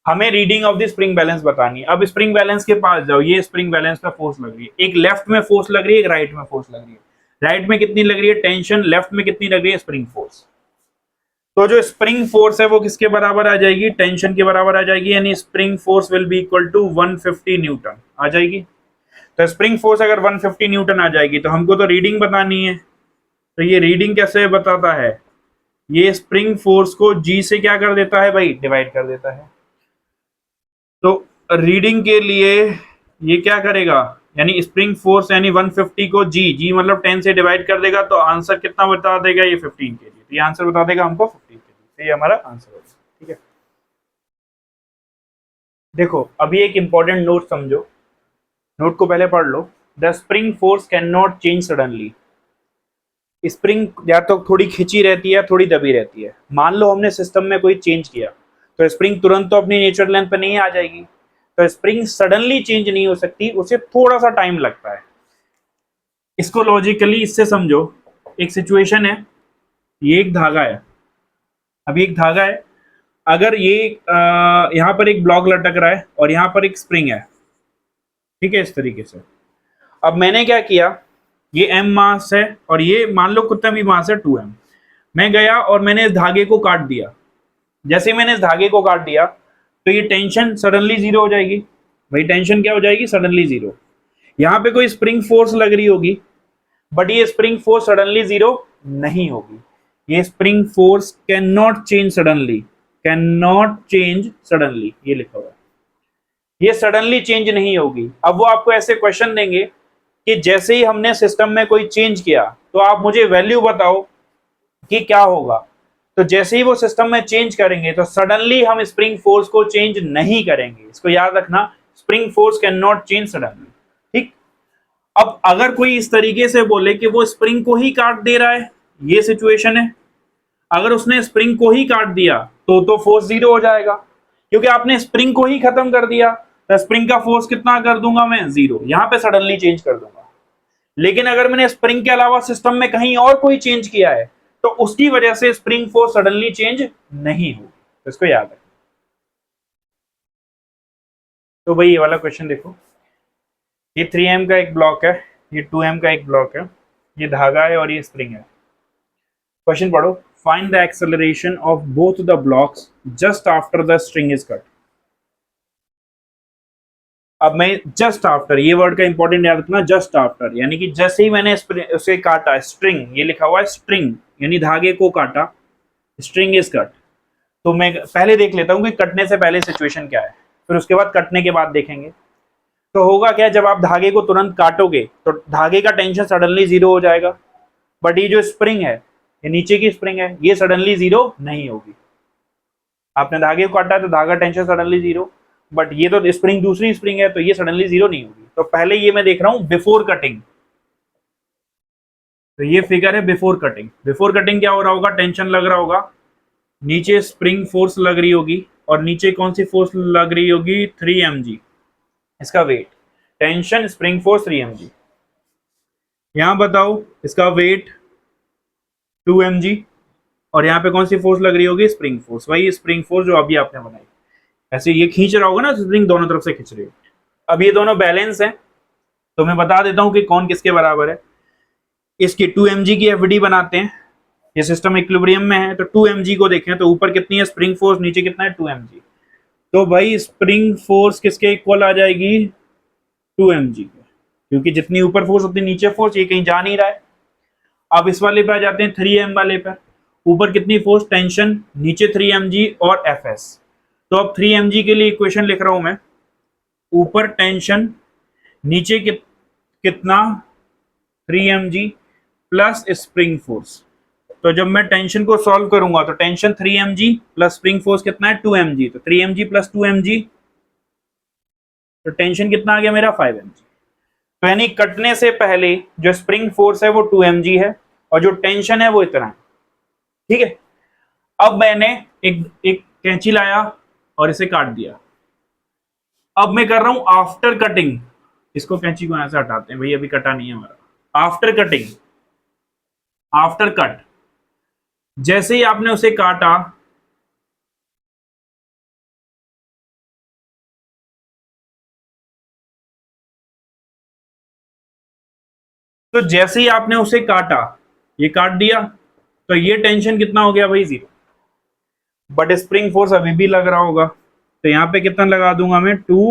हमें reading of the spring balance बतानी है। अब स्प्रिंग बैलेंस के पास जाओ, ये स्प्रिंग बैलेंस पे फोर्स लग रही है, एक लेफ्ट में फोर्स लग रही है, एक राइट में फोर्स लग रही है। राइट में कितनी लग रही है? टेंशन। लेफ्ट में कितनी लग रही है? Spring force. तो जो स्प्रिंग फोर्स है वो किसके बराबर आ जाएगी? टेंशन के बराबर आ जाएगी, यानी spring force will be equal to 150 newton आ जाएगी। तो स्प्रिंग फोर्स अगर 150 न्यूटन आ जाएगी तो हमको तो रीडिंग बतानी है। तो ये रीडिंग कैसे बताता है? ये स्प्रिंग फोर्स को जी से क्या कर देता है भाई? डिवाइड कर देता है। तो रीडिंग के लिए ये क्या करेगा, यानी स्प्रिंग फोर्स यानी 150 को जी, जी मतलब 10 से डिवाइड कर देगा, तो आंसर कितना बता देगा? ये 15 kg। तो ये आंसर बता देगा हमको 15 kg। ये हमारा आंसर होगा। ठीक है, देखो अभी एक इंपॉर्टेंट नोट समझो, नोट को पहले पढ़ लो। The spring force can not change suddenly. Spring या तो थोड़ी खिंची रहती है, थोड़ी दबी रहती है। मान लो हमने सिस्टम में कोई चेंज किया, तो स्प्रिंग तुरंत तो अपनी नेचुरल लेंथ पे नहीं आ जाएगी। तो स्प्रिंग सडनली चेंज नहीं हो सकती, उसे थोड़ा सा टाइम लगता है। इसको लॉजिकली इससे समझो, एक सिचुएशन है, ये एक धागा है, अभी एक धागा है, अगर ये यहाँ पर एक ब्लॉक लटक रहा है और यहाँ पर एक स्प्रिंग है, ठीक है, इस तरीके से। अब मैंने क्या किया, ये m मास है और ये मान लो कितना भी मास है 2m। मैं गया और मैंने इस धागे को काट दिया। जैसे मैंने इस धागे को काट दिया तो ये टेंशन सडनली जीरो हो जाएगी। भाई टेंशन क्या हो जाएगी? Suddenly zero. यहाँ पे कोई स्प्रिंग फोर्स लग रही होगी, बट ये स्प्रिंग फोर्स सडनली जीरो नहीं होगी। ये spring force can not change suddenly, can not change suddenly, ये लिखा हुआ है, ये सडनली चेंज नहीं होगी। अब वो आपको ऐसे क्वेश्चन देंगे कि जैसे ही हमने सिस्टम में कोई चेंज किया तो आप मुझे वैल्यू बताओ कि क्या होगा। तो जैसे ही वो सिस्टम में चेंज करेंगे तो सडनली हम स्प्रिंग फोर्स को चेंज नहीं करेंगे। इसको याद रखना, spring force can not change suddenly. ठीक, अब अगर कोई इस तरीके से बोले कि वो स्प्रिंग को ही काट दे रहा है, ये सिचुएशन है, अगर उसने स्प्रिंग को ही काट दिया तो फोर्स जीरो हो जाएगा, क्योंकि आपने स्प्रिंग को ही खत्म कर दिया। तो स्प्रिंग का फोर्स कितना कर दूंगा मैं? जीरो। यहां पे सडनली चेंज कर दूंगा। लेकिन अगर मैंने स्प्रिंग के अलावा सिस्टम में कहीं और कोई चेंज किया है तो उसकी वजह से स्प्रिंग फोर्स सडनली चेंज नहीं होगी। तो इसको याद है। तो भाई ये वाला क्वेश्चन देखो, ये 3m का एक ब्लॉक है, ये 2m का एक ब्लॉक है, ये धागा है और ये स्प्रिंग है। क्वेश्चन पढ़ो, find the acceleration of both the blocks just after the string is cut. अब मैं जस्ट आफ्टर, ये वर्ड का इंपॉर्टेंट याद रखना, जस्ट आफ्टर, यानी कि जैसे ही मैंने उसे काटा, स्ट्रिंग, ये लिखा हुआ है स्ट्रिंग, यानी धागे को काटा, स्ट्रिंग इज कट। तो मैं पहले देख लेता हूं कि कटने से पहले सिचुएशन क्या है, फिर उसके बाद कटने के बाद देखेंगे। तो होगा क्या, जब आप धागे को तुरंत काटोगे तो धागे का टेंशन सडनली जीरो हो जाएगा, बट ये जो स्प्रिंग है, ये नीचे की स्प्रिंग है, ये सडनली जीरो नहीं होगी। आपने धागे को काटा तो धागा टेंशन सडनली जीरो, बट ये तो स्प्रिंग दूसरी स्प्रिंग है तो ये सडनली जीरो नहीं होगी। तो पहले ये मैं देख रहा हूं बिफोर कटिंग। तो ये फिगर है बिफोर कटिंग। बिफोर कटिंग क्या हो रहा होगा? टेंशन लग रहा होगा, नीचे स्प्रिंग फोर्स लग रही होगी, और नीचे कौन सी फोर्स लग रही होगी? 3mg, इसका wait, tension spring force 3mg। यहां बताओ इसका वेट 2mg और यहाँ पे कौन सी फोर्स लग रही होगी, स्प्रिंग फोर्स, वही स्प्रिंग फोर्स जो अभी आपने बनाई। ऐसे ये खींच रहा होगा ना स्प्रिंग, दोनों तरफ से खींच रही है। अब ये दोनों बैलेंस है, तो मैं बता देता हूँ कि कौन किसके बराबर है। इसकी 2 mg की एफडी बनाते हैं, ये सिस्टम इक्विलिब्रियम में है, तो 2 mg को देखें तो ऊपर कितनी है स्प्रिंग फोर्स, नीचे कितना है 2 mg। तो भाई स्प्रिंग फोर्स किसके इक्वल आ जाएगी, 2 mg के, क्योंकि जितनी ऊपर फोर्स उतनी नीचे फोर्स, ये कहीं जा नहीं रहा है। अब इस वाले पे आ जाते हैं 3m वाले पे, ऊपर कितनी फोर्स, टेंशन, नीचे 3 mg और fs। तो अब 3 mg के लिए इक्वेशन लिख रहा हूं मैं, ऊपर टेंशन, नीचे कितना 3 mg प्लस स्प्रिंग फोर्स। तो जब मैं टेंशन को सॉल्व करूंगा तो tension 3 mg plus spring force कितना है 2 mg, तो 3 mg प्लस 2 mg, तो टेंशन कितना आ गया मेरा 5 mg। तो यानी कटने से पहले जो स्प्रिंग फोर्स है वो 2 mg है और जो टेंशन है वो इतना है, ठीक है। अब मैंने एक कैंची लाया और इसे काट दिया। अब मैं कर रहा हूं आफ्टर कटिंग, इसको कैंची को यहां से हटाते हैं, भाई अभी कटा नहीं है हमारा। आफ्टर कटिंग, आफ्टर कट, जैसे ही आपने उसे काटा, तो जैसे ही आपने उसे काटा, ये काट दिया, तो ये टेंशन कितना हो गया भाई 0, बट स्प्रिंग फोर्स अभी भी लग रहा होगा, तो यहां पे कितना लगा दूंगा मैं 2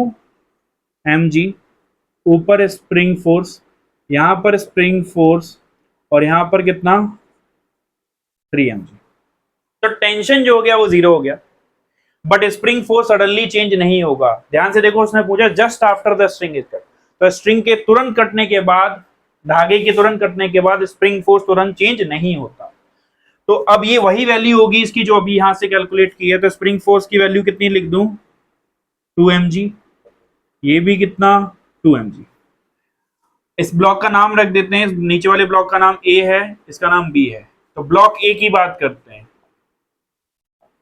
mg, ऊपर स्प्रिंग फोर्स, यहां पर स्प्रिंग फोर्स, और यहां पर कितना 3 mg। तो टेंशन जो हो गया वो 0 हो गया, but spring force suddenly change नहीं होगा। ध्यान से देखो, उसने पूछा just after the string is cut, तो स्ट्रिंग के तुरंत कटने के बाद, धागे के तुरंत कटने के बाद स्प्रिंग फोर्स तुरंत चेंज नहीं होता। तो अब ये वही वैल्यू होगी इसकी जो अभी यहां से कैलकुलेट की है, तो स्प्रिंग फोर्स की वैल्यू कितनी लिख दूं 2 mg, ये भी कितना 2 mg। इस ब्लॉक का नाम रख देते हैं, नीचे वाले ब्लॉक का नाम A है, इसका नाम B है। तो ब्लॉक A की बात करते हैं,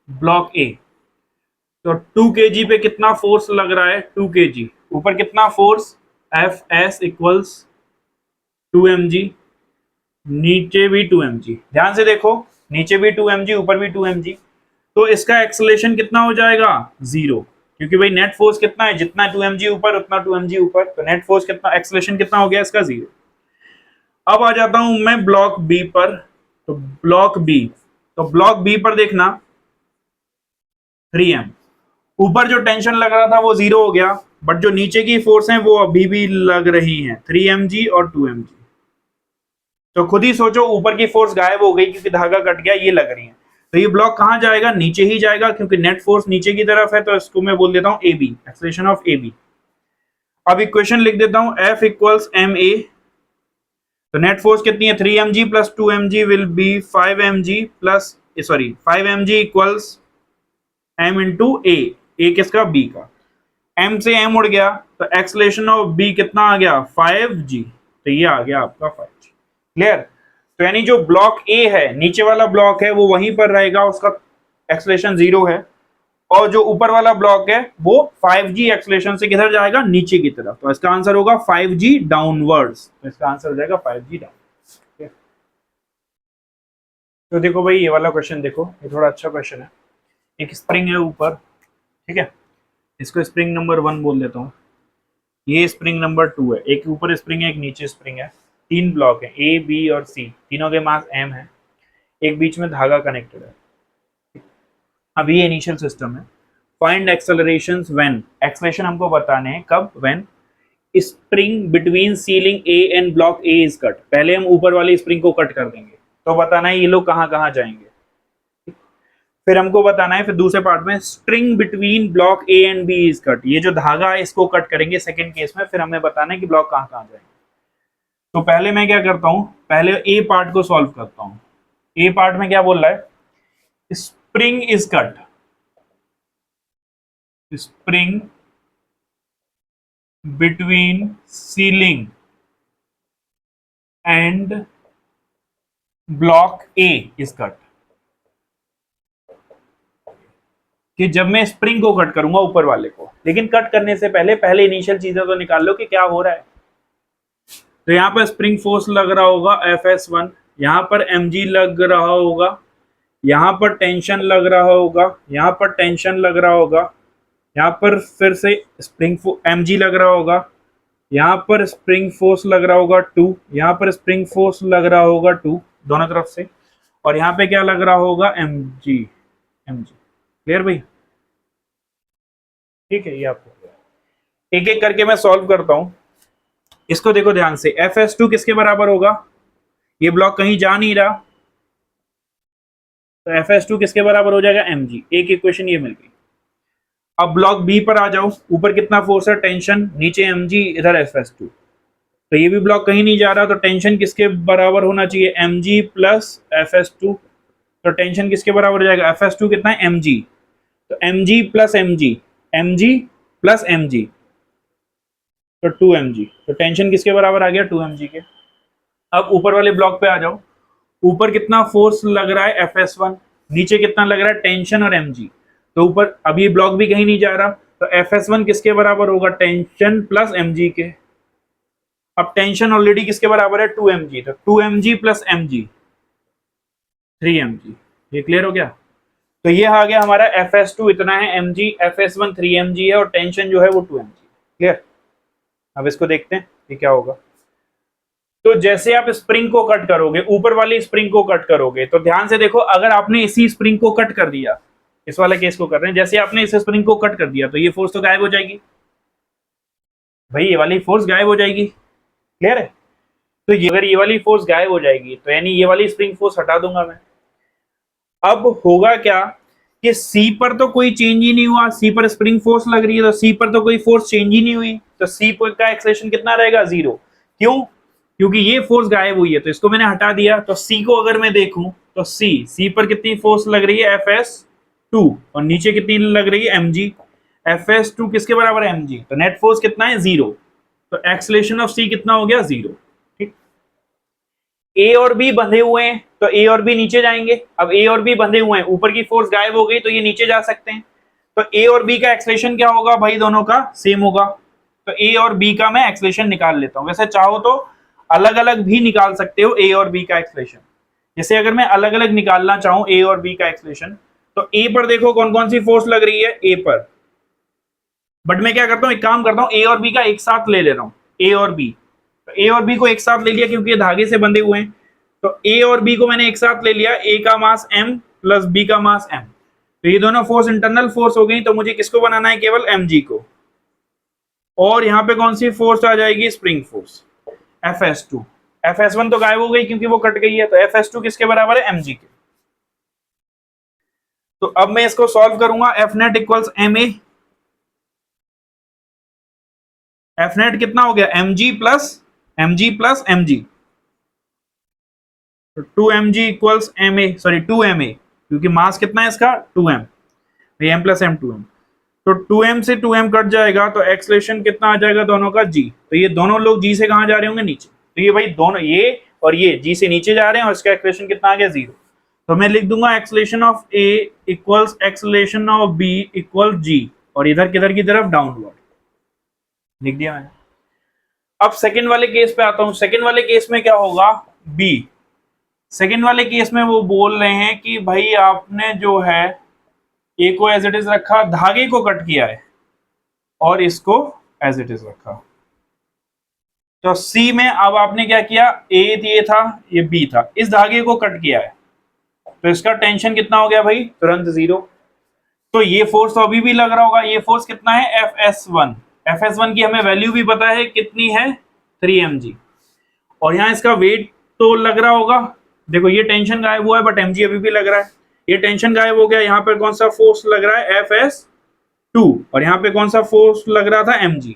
ब्लॉक A। तो 2 kg पे कितना फोर्स लग रहा है, 2 kg, ऊपर कितना फोर्स Fs इक्वल्स 2 mg, नीचे भी 2 mg। ध्यान से देखो, नीचे भी 2 mg, ऊपर भी 2 mg, तो इसका एक्सेलरेशन कितना हो जाएगा 0, क्योंकि भाई नेट फोर्स कितना है, जितना 2 mg ऊपर उतना 2 mg ऊपर, तो नेट फोर्स कितना, एक्सेलरेशन कितना हो गया इसका 0। अब आ जाता हूं मैं ब्लॉक बी पर, तो ब्लॉक बी, तो ब्लॉक बी पर देखना 3m, ऊपर जो टेंशन लग रहा था वो 0 हो गया, बट जो नीचे की फोर्स है वो अभी भी लग रही है 3 mg और 2 mg। तो खुद ही सोचो, ऊपर की फोर्स गायब हो गई क्योंकि धागा कट गया, ये लग रही है, तो ये ब्लॉक कहां जाएगा, नीचे ही जाएगा, क्योंकि नेट फोर्स नीचे की तरफ है, तो इसको मैं बोल देता हूं a b, acceleration of a b. अब इक्वेशन लिख देता हूं, F इक्वल्स एम ए, तो नेट फोर्स कितनी है 3 mg plus 2 mg will be 5 mg plus, sorry 5 mg equals m into a किसका, b का, m से m उड़ गया, तो एक्सेलरेशन ऑफ b कितना आ गया 5g, तो ये आ गया आपका 5g। क्लियर। तो यानी जो ब्लॉक ए है, नीचे वाला ब्लॉक है, वो वहीं पर रहेगा, उसका एक्सेलरेशन 0 है, और जो ऊपर वाला ब्लॉक है वो 5g एक्सेलरेशन से किधर जाएगा, नीचे की तरफ, तो इसका आंसर होगा 5g डाउनवर्ड्स, तो इसका आंसर हो जाएगा 5g डाउन। तो देखो भाई ये वाला क्वेश्चन देखो, ये थोड़ा अच्छा क्वेश्चन है। एक स्प्रिंग है ऊपर, ठीक है, इसको स्प्रिंग नंबर 1 बोल देता हूँ, ये स्प्रिंग नंबर 2 है, एक ऊपर स्प्रिंग है, एक नीचे स्प्रिंग है, 3 ब्लॉक है ए बी और सी, तीनों के मास m है, एक बीच में धागा कनेक्टेड है। अभी ये इनिशियल सिस्टम है। फाइंड एक्सेलरेशंस व्हेन, एक्सेलरेशन हमको बताने हैं कब, when spring between ceiling A and block A is cut, पहले हम ऊपर वाली स्प्रिंग को कट कर देंगे, तो बताना है ये लोग कहां कहां जाएंगे। फिर हमको बताना है, फिर दूसरे पार्ट में string between block a and b is cut, ये जो धागा है इसको कट करेंगे सेकंड केस में, फिर हमें बताना है कि ब्लॉक कहां कहां जाएंगे। तो पहले मैं क्या करता हूं, पहले ए पार्ट को सॉल्व करता हूं। ए पार्ट में क्या बोल रहा है, spring is cut, spring between ceiling and block A is cut, कि जब मैं स्प्रिंग को कट करूंगा ऊपर वाले को, लेकिन कट करने से पहले इनिशियल चीजें तो निकाल लो कि क्या हो रहा है। तो यहां पर स्प्रिंग फोर्स लग रहा होगा Fs1, यहां पर mg लग रहा होगा, यहाँ पर टेंशन लग रहा होगा, यहाँ पर टेंशन लग रहा होगा, यहाँ पर फिर से स्प्रिंग mg लग रहा होगा, यहाँ पर स्प्रिंग फोर्स लग रहा होगा 2, यहाँ पर स्प्रिंग फोर्स लग रहा होगा 2 दोनों तरफ से, और यहाँ पे क्या लग रहा होगा mg। क्लियर भाई? ठीक है, ये आपको एक एक करके मैं सॉल्व करता हूं। इसको देखो ध्यान से, Fs2 किसके बराबर होगा? ये ब्लॉक कहीं जा नहीं रहा, तो Fs2 किसके बराबर हो जाएगा? mg। एक इक्वेशन ये मिल गई। अब ब्लॉक बी पर आ जाओ, ऊपर कितना फोर्स है? टेंशन, नीचे mg, इधर Fs2, तो ये भी ब्लॉक कहीं नहीं जा रहा, तो टेंशन किसके बराबर होना चाहिए? mg plus Fs2। तो टेंशन किसके बराबर हो जाएगा? Fs2 कितना है? mg, तो mg plus mg plus mg, तो 2mg। तो टेंशन किसके बराबर आ गया? 2mg के। अब ऊपर वाले ब्लॉक पे आ जाओ, ऊपर कितना फोर्स लग रहा है? Fs1, नीचे कितना लग रहा है? टेंशन और mg, तो ऊपर अब ये ब्लॉक भी कहीं नहीं जा रहा, तो Fs1 किसके बराबर होगा? टेंशन प्लस mg के। अब टेंशन ऑलरेडी किसके बराबर है? 2mg, तो 2mg प्लस mg 3mg। ये क्लियर हो गया? तो ये आ गया हमारा Fs2 इतना है mg, Fs1 3mg है, और टेंशन जो है वो 2mg। क्लियर? अब इसको देखते हैं ये क्या होगा। तो जैसे आप स्प्रिंग को कट करोगे, ऊपर वाली स्प्रिंग को कट करोगे, तो ध्यान से देखो, अगर आपने इसी स्प्रिंग को कट कर दिया, इस वाले केस को कर रहे हैं, जैसे आपने इस स्प्रिंग को कट कर दिया, तो ये फोर्स तो गायब हो जाएगी भाई, ये वाली फोर्स गायब हो जाएगी। क्लियर है? तो ये अगर ये वाली फोर्स गायब हो जाएगी, तो यानी ये वाली स्प्रिंग फोर्स हटा दूंगा मैं। अब होगा क्या कि सी पर तो कोई चेंज ही नहीं हुआ, सी पर स्प्रिंग फोर्स लग रही है, तो सी पर तो कोई फोर्स चेंज ही नहीं हुई, तो सी पर का एक्सेलरेशन कितना रहेगा? 0। क्यों? क्योंकि ये फोर्स गायब हुई है, तो इसको मैंने हटा दिया। तो सी को अगर मैं देखूं, तो सी पर कितनी फोर्स लग रही है? Fs2, और नीचे कितनी लग रही है? mg। Fs2 किसके बराबर है? mg, तो नेट फोर्स कितना है? 0। तो एक्सेलरेशन ऑफ सी कितना हो गया? 0। ठीक। ए और बी बंधे हुए हैं, तो ए और बी नीचे जाएंगे। अब ए और बी बंधे हुए हैं, ऊपर की फोर्स गायब हो गई, तो ये नीचे जा सकते हैं। तो ए और बी का एक्सेलरेशन क्या होगा भाई? दोनों का सेम होगा। तो ए और बी का मैं एक्सेलरेशन निकाल लेता हूं। वैसे चाहो तो अलग अलग भी निकाल सकते हो ए और बी का एक्सेलरेशन। जैसे अगर मैं अलग अलग निकालना चाहूं ए और बी का एक्सेलरेशन, तो ए पर देखो कौन कौन सी फोर्स लग रही है ए पर, बट मैं क्या करता हूं, एक काम करता हूं, ए और बी का एक साथ ले रहा हूं। ए और बी, तो ए और बी को एक साथ ले लिया क्योंकि ये धागे से बंधे हुए हैं, तो ए और बी को मैंने एक साथ ले लिया। ए का मास m प्लस बी का मास m, तो ये दोनों फोर्स इंटरनल फोर्स हो गई। तो मुझे किसको बनाना है? केवल mg को। और यहाँ पे कौन सी फोर्स आ जाएगी? Spring force Fs2। Fs1 तो गायब हो गई क्योंकि वो कट गई है, तो Fs2 किसके बराबर है? mg के। तो अब मैं इसको सॉल्व करूंगा। Fnet इक्वल्स ma, Fnet कितना हो गया? mg प्लस mg, तो 2mg equals ma, sorry 2ma, क्योंकि मास कितना है इसका? 2m, m plus m 2m, तो 2m से 2m कट जाएगा, तो एक्सेलरेशन कितना आ जाएगा दोनों का? g। तो ये दोनों लोग g से कहां जा रहे होंगे? नीचे। तो ये भाई दोनों, ये और ये g से नीचे जा रहे हैं, और इसका एक्सेलरेशन कितना आ गया? 0। तो मैं लिख दूंगा acceleration of a equals acceleration of b equal g, और इधर किधर की तरफ? डाउनवर्ड। लिख दिया मैंने। अब सेकंड वाले केस पे आता हूं। सेकंड वाले केस में क्या होगा? b, सेकंड वाले केस में वो बोल रहे हैं कि भाई आपने जो है ए को एज इट इज रखा, धागे को कट किया है, और इसको एज इट इज रखा। तो सी में अब आपने क्या किया? ये था, ये बी था, इस धागे को कट किया है, तो इसका टेंशन कितना हो गया भाई? तुरंत 0। तो ये फोर्स तो अभी भी लग रहा होगा। ये फोर्स कितना है? Fs1। Fs1 की हमें वैल्यू भी पता है कितनी है? 3mg। और यहाँ इसका वेट तो लग रहा होगा। देखो ये टेंशन गायब हुआ है, बट mg अभी भी लग रहा है। ये टेंशन गायब हो गया। यहाँ पे कौन सा फोर्स लग रहा है? Fs2। और यहाँ पे कौन सा फोर्स लग रहा था? mg।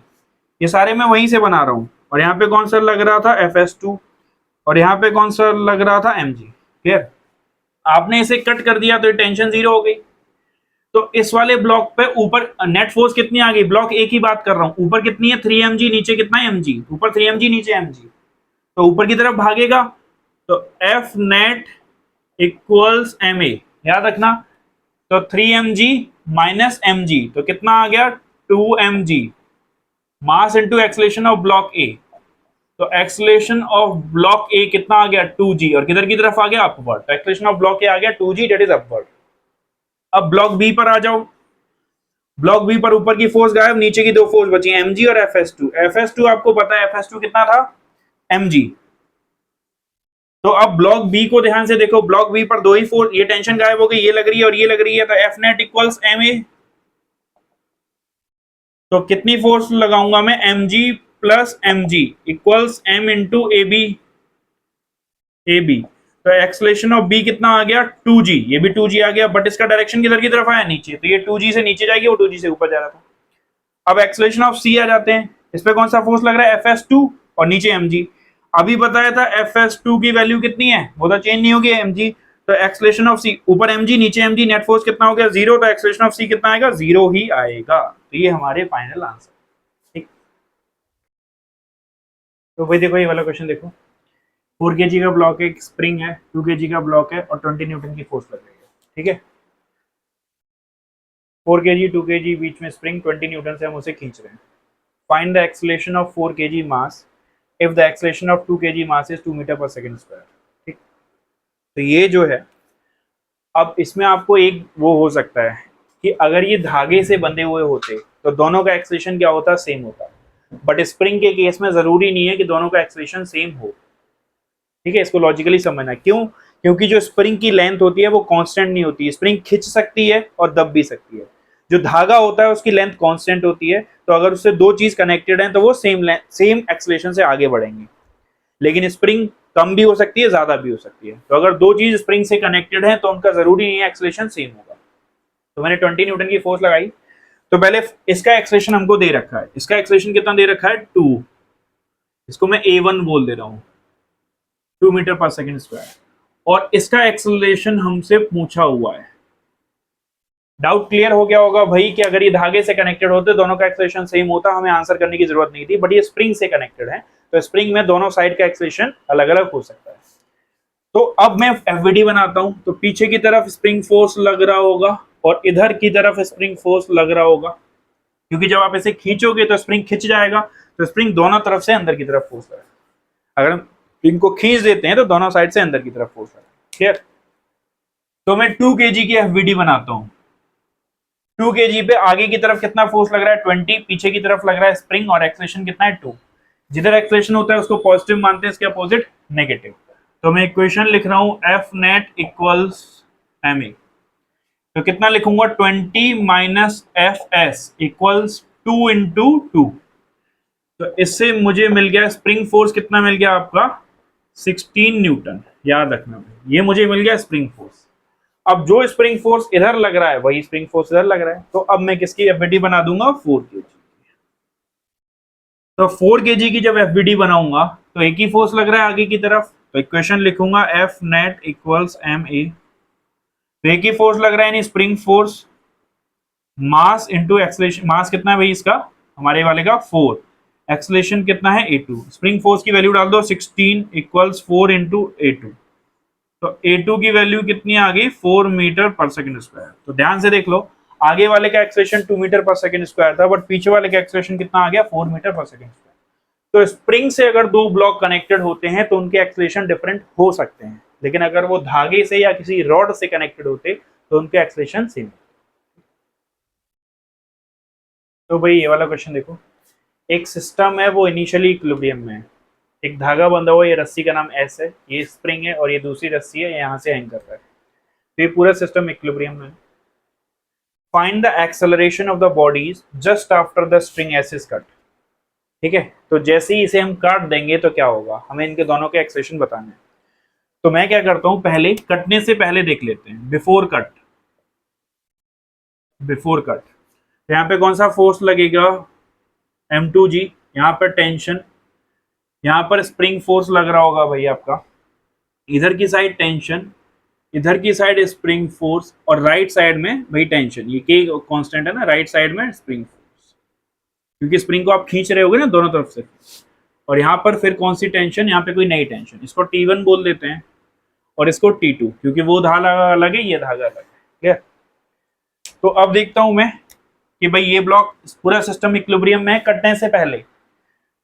ये सारे मैं वहीं से बना रहा हूँ। और यहाँ पे कौन सा लग रहा था? Fs2। और यहाँ पे कौन सा लग रहा था? mg। क्लियर? आपने इसे कट कर दिया, तो ये टेंशन 0 हो गई। तो इस वाले ब्लॉक पे ऊपर नेट फोर्स कितनी आ गई? ब्लॉक ए की बात कर रहा हूँ। ऊपर कितनी है? 3mg, नीचे कितना है? mg। ऊपर 3mg, नीचे mg, तो ऊपर की तरफ भागेगा, तो F नेट इक्वल्स ma, याद रखना। तो 3mg माइनस mg, तो कितना आ गया? 2mg, mass into acceleration of block ए। तो एक्सेलरेशन ऑफ ब्लॉक ए कितना आ गया 2g, और किधर की तरफ आ गया अपवर्ड, तो एक्सेलरेशन ऑफ ब्लॉक ए आ गया 2g, दैट इज अपवर्ड। अब ब्लॉक बी पर आ जाओ, ब्लॉक बी पर ऊपर की फोर्स गायब, नीचे की दो फोर्स बची mg और fs2। fs2 आपको पता है fs2 कितना था mg। तो अब ब्लॉक बी को ध्यान से देखो, ब्लॉक बी पर दो ही फोर्स, ये टेंशन गायब हो गई, ये लग रही है और ये लग रही है, तो F net equals M A. तो कितनी फोर्स लगाऊंगा मैं, mg plus mg equals m into a b, a b. तो एक्सलेशन ऑफ बी कितना आ गया 2g, ये भी 2g आ गया, बट इसका डायरेक्शन किधर की तरफ आया नीचे, तो ये 2g से नीचे जाएगी, वो 2g से ऊपर जा रहा था। अब एक्सलेशन ऑफ सी आ जाते हैं, इस पे कौन सा फोर्स लग रहा है fs2 और नीचे mg। अभी बताया था fs2 की वैल्यू कितनी है, वो तो चेंज नहीं होगी mg। तो एक्सलेशन ऑफ सी ऊपर mg नीचे mg, नेट फोर्स कितना हो गया 0, तो एक्सलेशन ऑफ सी कितना आएगा 0 ही आएगा। तो ये हमारे फाइनल आंसर। ठीक, तो भाई देखो ये वाला क्वेश्चन देखो, 4 kg का ब्लॉक है, एक स्प्रिंग है, 2 kg का ब्लॉक है और 20 न्यूटन की फोर्स लग रही है। ठीक है, 4 kg 2 kg बीच में स्प्रिंग, 20 न्यूटन से हम उसे खींच रहे हैं। Find the acceleration of 4 kg mass if the acceleration of 2 kg mass is 2 metre per second square. ठीक, तो ये जो है, अब इसमें आपको एक वो हो सकता है कि अगर ये धागे से बंधे हुए होते तो दोनों का एक्सेलरेशन क्या होता, सेम होता, बट स्प्रिंग के केस में जरूरी नहीं है कि दोनों का एक्सेलरेशन सेम हो। ठीक है, इसको लॉजिकली समझना। क्यों? क्योंकि जो स्प्रिंग की लेंथ होती है वो कांस्टेंट नहीं होती, स्प्रिंग खिंच सकती है और दब भी सकती है। जो धागा होता है उसकी लेंथ कांस्टेंट होती है, तो अगर उससे दो चीज कनेक्टेड हैं तो वो सेम एक्सेलरेशन से आगे बढ़ेंगे। लेकिन स्प्रिंग कम भी हो सकती है, ज्यादा भी हो सकती है, तो अगर दो चीज स्प्रिंग से कनेक्टेड है तो उनका जरूरी नहीं है एक्सेलरेशन सेम होगा। तो मैंने 20 न्यूटन की फोर्स लगाई, तो पहले इसका एक्सेलरेशन हमको दे रखा है, इसका एक्सेलरेशन कितना दे रखा है 2, इसको मैं a1 बोल दे रहा हूं, 2 मीटर पर सेकंड स्क्वायर, और इसका एक्सेलरेशन हमसे पूछा हुआ है। डाउट क्लियर हो गया होगा भाई कि अगर ये धागे से कनेक्टेड होते दोनों का एक्सेलरेशन सेम होता, हमें आंसर करने की जरूरत नहीं थी, बट ये स्प्रिंग से कनेक्टेड है तो स्प्रिंग में दोनों साइड का एक्सेलरेशन अलग अलग हो सकता है। तो अब मैं एफवीडी बनाता हूं, तो पीछे की तरफ स्प्रिंग फोर्स लग रहा होगा और इधर की तरफ स्प्रिंग फोर्स लग रहा होगा, क्योंकि जब आप इसे खींचोगे तो स्प्रिंग खिंच जाएगा, तो स्प्रिंग दोनों तरफ से अंदर की तरफ फोर्स लगेगा। अगर हम इनको खींच देते हैं तो दोनों साइड से अंदर की तरफ फोर्स लगेगा। क्लियर? तो मैं 2 kg की एफवीडी बनाता हूं, 2 kg पे आगे की तरफ कितना फोर्स लग रहा है 20, पीछे की तरफ लग रहा है स्प्रिंग, और एक्सेलरेशन कितना है 2। जिधर एक्सेलरेशन होता है उसको पॉजिटिव मानते हैं, इसके अपोजिट नेगेटिव। तो मैं इक्वेशन लिख रहा हूं F net equals M A, तो कितना लिखूंगा 20 minus F s equals 2 into 2। तो इससे मुझे मिल गया स्प्रिंग फोर्स, कितना मिल गया आपका 16 न्यूटन। याद रखना ये मुझे मिल गया स्प्रिंग फोर्स। अब जो स्प्रिंग फोर्स इधर लग रहा है वही स्प्रिंग फोर्स इधर लग रहा है, तो अब मैं किसकी एफबीडी बना दूंगा 4 kg। तो 4 kg की जब एफबीडी बनाऊंगा तो एक ही फोर्स लग रहा है आगे की तरफ, तो इक्वेशन लिखूंगा F net equals M A. तो एक ही फोर्स लग रहा है यानी spring force, mass into acceleration, mass कितना है भाई इसका हमारे वाले का 4, एक्सेलरेशन कितना है a2, स्प्रिंग फोर्स की वैल्यू डाल दो 16 इक्वल्स 4 इंटू a2। तो a2 की वैल्यू कितनी आ गई 4 मीटर पर सेकंड स्क्वायर। तो ध्यान से देख लो, आगे वाले का acceleration 2 metre per second square था, बट पीछे वाले का एक्सेलरेशन कितना आ गया 4 मीटर पर सेकंड स्क्वायर। तो स्प्रिंग से अगर दो ब्लॉक कनेक्टेड होते हैं तो उनके एक्सेलरेशन डिफरेंट हो सकते हैं, लेकिन अगर वो धागे से या किसी रॉड से कनेक्टेड होते तो उनके एक्सेलरेशन सेम। तो भाई ये वाला क्वेश्चन देखो, एक सिस्टम है वो इनिशियली इक्विलिब्रियम में है, एक धागा बंधा हुआ, ये रस्सी का नाम एस है, ये स्प्रिंग है और ये दूसरी रस्सी है, यहाँ से हैंग कर रहा है, तो ये पूरा सिस्टम इक्विलिब्रियम में है। Find the acceleration of the bodies just after the string S is cut. ठीक है, तो जैसे ही इसे हम काट देंगे तो क्या होगा, हमें इनके दोनों के एक्सेलरेशन बताने हैं। तो मैं क्या करता हूं, पहले कटने से पहले देख लेते हैं, बिफोर कट। बिफोर कट यहाँ पे कौन सा फोर्स लगेगा m2g, यहाँ पर टेंशन, यहाँ पर स्प्रिंग फोर्स लग रहा होगा भाई आपका, इधर की साइड टेंशन, इधर की साइड स्प्रिंग फोर्स, और राइट साइड में भाई टेंशन, ये के कांस्टेंट है ना, राइट साइड में स्प्रिंग फोर्स, क्योंकि स्प्रिंग को आप खींच रहे होगे ना दोनों तरफ से। और यहाँ पर फिर कौन सी टेंशन, यहाँ पे कोई नई टेंशन, इसको T1 बोल देते हैं और इसको T2, क्योंकि वो धागा अलग है, ये धागा अलग है। क्लियर? तो अब देखता हूं मैं कि भाई ये ब्लॉक पूरा सिस्टम इक्विलिब्रियम में कटने से पहले,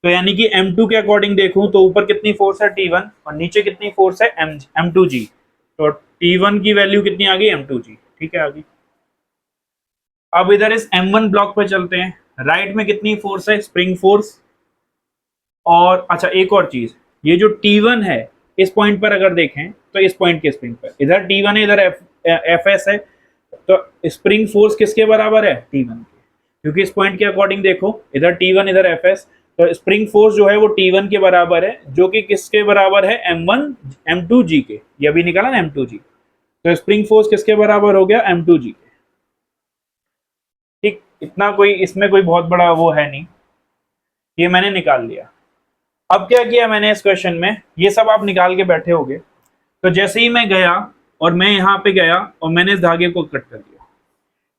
तो यानी कि M2 के अकॉर्डिंग देखूं तो ऊपर कितनी फोर्स है T1 और नीचे कितनी फोर्स है M2G। तो T1 की वैल्यू कितनी आ गई M2G, ठीक है आ गई। अब इधर इस M1 ब्लॉक पे चलते हैं, राइट में कितनी फोर्स है, स्प्रिंग फोर्स। और अच्छा एक और चीज, ये जो T1 है इस पॉइंट पर अगर देखें तो इस पॉइंट के स्प्रिंग पर इधर T1 है इधर Fs है, तो स्प्रिंग फोर्स किसके बराबर है, T1 के, क्योंकि इस पॉइंट के अकॉर्डिंग देखो इधर T1 इधर Fs, तो स्प्रिंग फोर्स जो है वो T1 के बराबर है, जो कि किसके बराबर है, M1 M2G के, ये अभी निकाला ना M2G, तो स्प्रिंग फोर्स किसके बराबर हो गया, M2G के। ठीक, इतना कोई इसमें कोई बहुत बड़ा वो है नहीं, ये मैंने निकाल लिया। अब क्या किया मैंने इस क्वेश्चन में, ये सब आप निकाल के बैठे होगे, तो जैसे ही मैं गया और मैं यहाँ पे गया और मैंने इस धागे को कट कर दिया,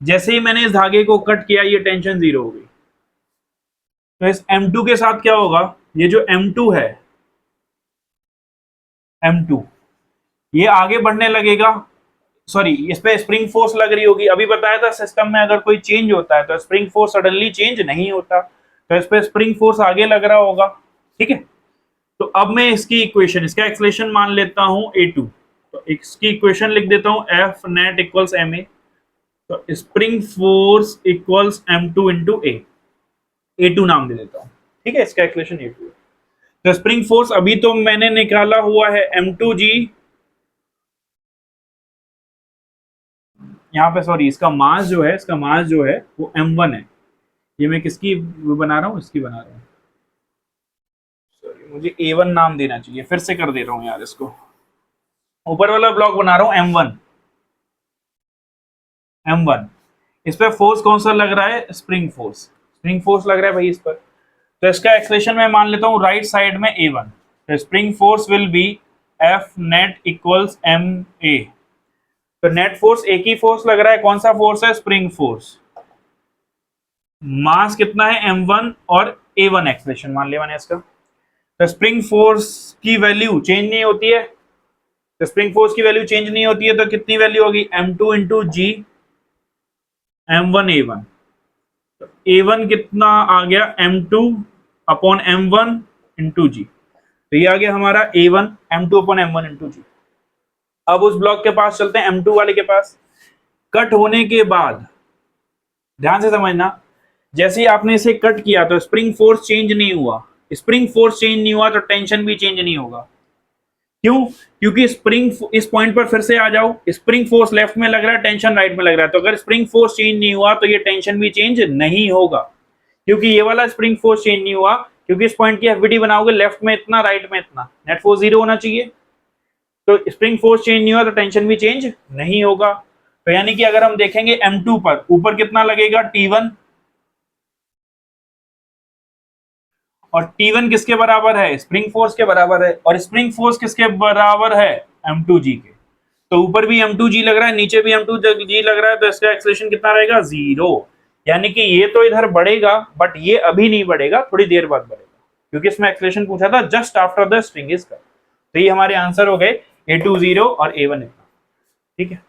जैसे ही मैंने इस धागे को कट किया ये टेंशन जीरो हो गई। तो इस M2 के साथ क्या होगा, ये जो M2 है M2 ये आगे बढ़ने लगेगा, सॉरी इस पे स्प्रिंग फोर्स लग रही होगी। अभी बताया था सिस्टम में अगर कोई चेंज होता है तो स्प्रिंग फोर्स सडनली चेंज नहीं होता, तो इस पे स्प्रिंग फोर्स आगे लग रहा होगा, ठीक है। तो अब मैं इसकी इक्वेशन, इसका एक्सलेशन मान लेता हूं A2, तो इसकी इक्वेशन लिख देता हूं F नेट इक्वल्स ma, तो spring force equals M2 into A2 नाम दे देता हूं, ठीक है, इसका एक्सलेशन A2 है। तो स्प्रिंग फोर्स अभी तो मैंने निकाला हुआ है M2G, यहाँ पे सॉरी इसका मास जो है, इसका मास जो है वो M1 है। ये मैं किसकी बना रहा हूँ, इसकी बना रहा हूँ, सॉरी मुझे A1 नाम देना चाहिए, फिर से कर दे रहा हूँ यार इसको। ऊपर वाला ब्लॉक बना रहा हूँ M1, M1 इस पे फोर्स कौन सा लग रहा है, स्प्रिंग फोर्स, स्प्रिंग फोर्स लग रहा है भाई इस पर। तो इसका एक्सलेशन मैं मान लेता हूँ राइट साइड में A1, तो spring force will B F net equals MA। तो नेट फोर्स एक ही फोर्स लग रहा है, कौन सा फोर्स है, स्प्रिंग फोर्स। मास कितना है M1 और A1 एक्सप्रेशन मान लिया मैंने इसका। तो स्प्रिंग फोर्स की वैल्यू चेंज नहीं होती है, तो स्प्रिंग फोर्स की वैल्यू चेंज नहीं होती है तो कितनी वैल्यू होगी, M2 into G M1 A1। तो A1 कितना आ गया, M2 upon M1 into G, तो ये आ गया हमारा A1 M2 upon M1 into G। अब उस ब्लॉक के पास चलते हैं, M2 वाले के पास। कट होने के बाद ध्यान से समझना, जैसे ही आपने इसे कट किया तो स्प्रिंग फोर्स चेंज नहीं हुआ, स्प्रिंग फोर्स चेंज नहीं हुआ तो टेंशन भी चेंज नहीं होगा। क्यों, क्योंकि स्प्रिंग इस पॉइंट पर फिर से आ जाओ, स्प्रिंग फोर्स लेफ्ट में लग रहा है, टेंशन राइट में लग रहा है, तो अगर स्प्रिंग फोर्स चेंज नहीं हुआ तो ये टेंशन भी चेंज नहीं होगा, क्योंकि ये वाला स्प्रिंग फोर्स चेंज नहीं हुआ, क्योंकि इस पॉइंट की एफबीडी बनाओगे लेफ्ट में इतना राइट में इतना, नेट फोर्स जीरो होना चाहिए। तो स्प्रिंग फोर्स चेंज नहीं हुआ तो टेंशन भी चेंज नहीं होगा। तो यानी कि अगर हम देखेंगे M2 पर ऊपर कितना लगेगा, T1, और T1 किसके बराबर है, स्प्रिंग फोर्स के बराबर है, और स्प्रिंग फोर्स किसके बराबर है, M2G के। तो ऊपर भी M2G लग रहा है, नीचे भी M2G लग रहा है, तो इसका एक्सेलरेशन कितना रहेगा, जीरो। यानी कि ये तो इधर बढ़ेगा बट ये अभी नहीं बढ़ेगा, थोड़ी देर बाद बढ़ेगा, क्योंकि इसमें एक्सेलरेशन पूछा था just after the spring is cut. तो ये हमारे आंसर हो गए A2 0 और A1 1, ठीक है।